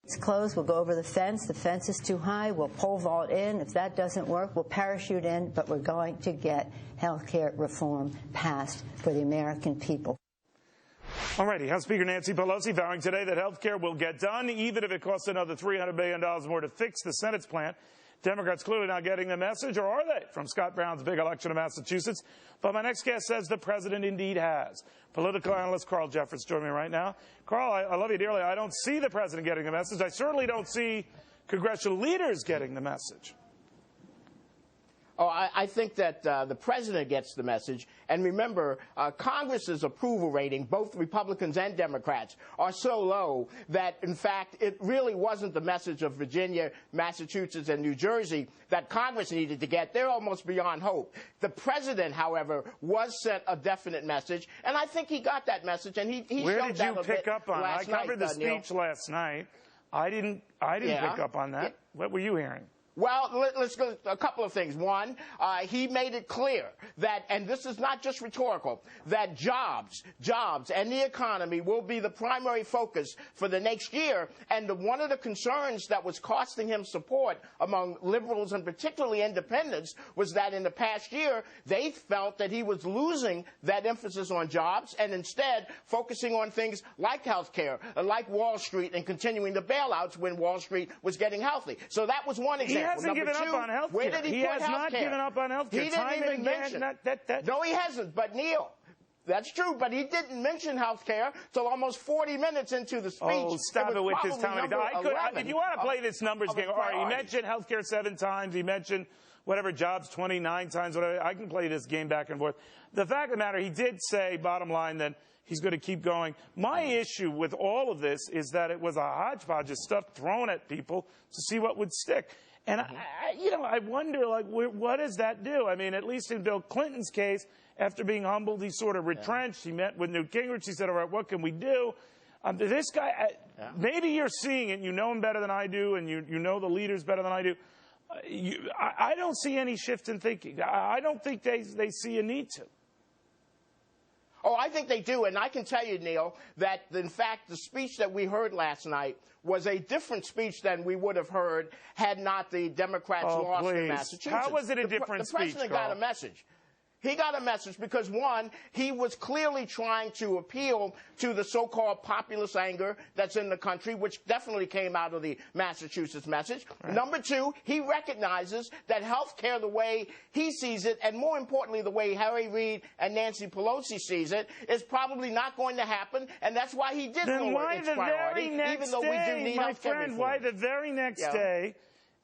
It's closed, we'll go over the fence. The fence is too high, we'll pole vault in. If that doesn't work, we'll parachute in, but we're going to get health care reform passed for the American people. All righty. House Speaker Nancy Pelosi vowing today that health care will get done, even if it costs another $300 billion more to fix the Senate's plan. Democrats clearly not getting the message, or are they? From Scott Brown's big election in Massachusetts. But my next guest says the president indeed has. Political analyst Carl Jeffers joining me right now. Carl, I love you dearly. I don't see the president getting the message. I certainly don't see congressional leaders getting the message. Oh, I think that the president gets the message. And remember, Congress's approval rating, both Republicans and Democrats, are so low that, in fact, it really wasn't the message of Virginia, Massachusetts, and New Jersey that Congress needed to get. They're almost beyond hope. The president, however, was sent a definite message, and I think he got that message, and he Where showed did that you a pick bit up on? I covered the speech last night. I didn't pick up on that. What were you hearing? Well, let's go a couple of things. One, he made it clear that, and this is not just rhetorical, that jobs and the economy will be the primary focus for the next year. And one of the concerns that was costing him support among liberals and particularly independents was that in the past year, they felt that he was losing that emphasis on jobs and instead focusing on things like health care, like Wall Street, and continuing the bailouts when Wall Street was getting healthy. So that was one example. He hasn't given up on health care. Where did he put has not given up on health care. He didn't even mention it. No, he hasn't. But, Neil, that's true. But he didn't mention health care till almost 40 minutes into the speech. Oh, stop it with this time. If you want to play this numbers game, all right, he mentioned health care 7 times. He mentioned whatever jobs 29 times, whatever. I can play this game back and forth. The fact of the matter, he did say, bottom line, that he's going to keep going. My issue with all of this is that it was a hodgepodge of stuff thrown at people to see what would stick. And, I wonder, like, what does that do? I mean, at least in Bill Clinton's case, after being humbled, he sort of retrenched. He met with Newt Gingrich. He said, all right, what can we do? This guy, maybe you're seeing it. You know him better than I do, and you know the leaders better than I do. I don't see any shift in thinking. I don't think they see a need to. Oh, I think they do. And I can tell you, Neil, that, in fact, the speech that we heard last night was a different speech than we would have heard had not the Democrats lost in Massachusetts. How was it a different speech, The president got a message. He got a message because, one, he was clearly trying to appeal to the so-called populist anger that's in the country, which definitely came out of the Massachusetts message. Right. Number two, he recognizes that health care, the way he sees it, and more importantly, the way Harry Reid and Nancy Pelosi sees it, is probably not going to happen, and that's why he did lower its priority, even though we do need health care reform. Why the very next day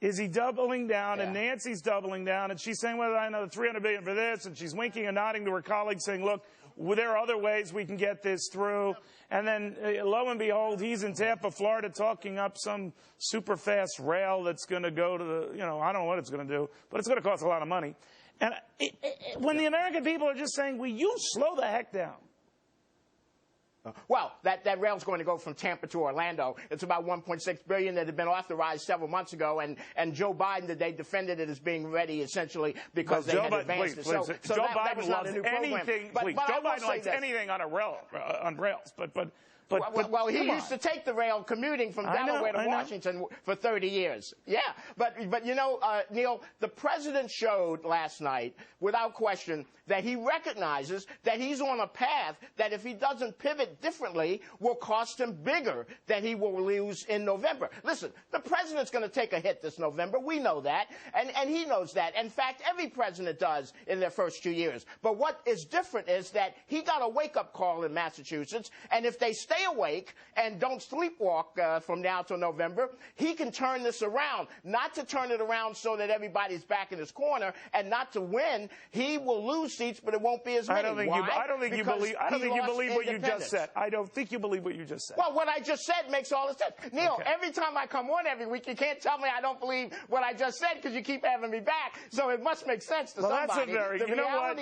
is he doubling down, and Nancy's doubling down, and she's saying, well, I know $300 billion for this, and she's winking and nodding to her colleagues saying, look, there are other ways we can get this through. And then, lo and behold, he's in Tampa, Florida, talking up some super fast rail that's going to go to the, I don't know what it's going to do, but it's going to cost a lot of money. And when the American people are just saying, will you slow the heck down? Well, that rail's going to go from Tampa to Orlando. It's about $1.6 billion that had been authorized several months ago, and Joe Biden, they defended it as being ready, essally, because they had advanced it. So Joe Biden loves anything. Joe Biden likes anything on rails, Well, he used to take the rail commuting from Delaware to Washington for 30 years. Yeah, but Neil, the president showed last night, without question, that he recognizes that he's on a path that, if he doesn't pivot differently, will cost him bigger than he will lose in November. Listen, the president's going to take a hit this November. We know that, and he knows that. In fact, every president does in their first 2 years. But what is different is that he got a wake-up call in Massachusetts, and if they stay awake and don't sleepwalk from now till November, he can turn this around. Not to turn it around so that everybody's back in his corner, and not to win. He will lose seats, but it won't be as many. I don't think you believe what you just said. I don't think you believe what you just said. Well, what I just said makes all the sense. Neil, every time I come on every week, you can't tell me I don't believe what I just said because you keep having me back. So it must make sense to somebody.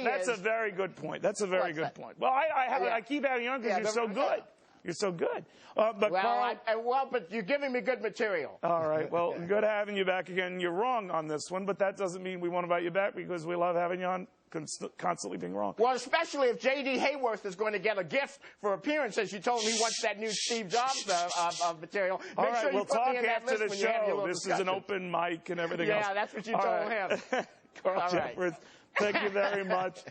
That's a very good point. That's a very good point. Well, I keep having you on because you're so good. You're so good. But well, Carl, but you're giving me good material. All right. Well, good having you back again. You're wrong on this one, but that doesn't mean we want to invite you back because we love having you on, constantly being wrong. Well, especially if J.D. Hayworth is going to get a gift for appearances. You told me he wants that new Steve Jobs material. All Make right, sure you we'll put talk me in that after list the when you have your show. little This is discussion. an open mic and everything else. Yeah, that's what you told him. Carl Jeffers, thank you very much.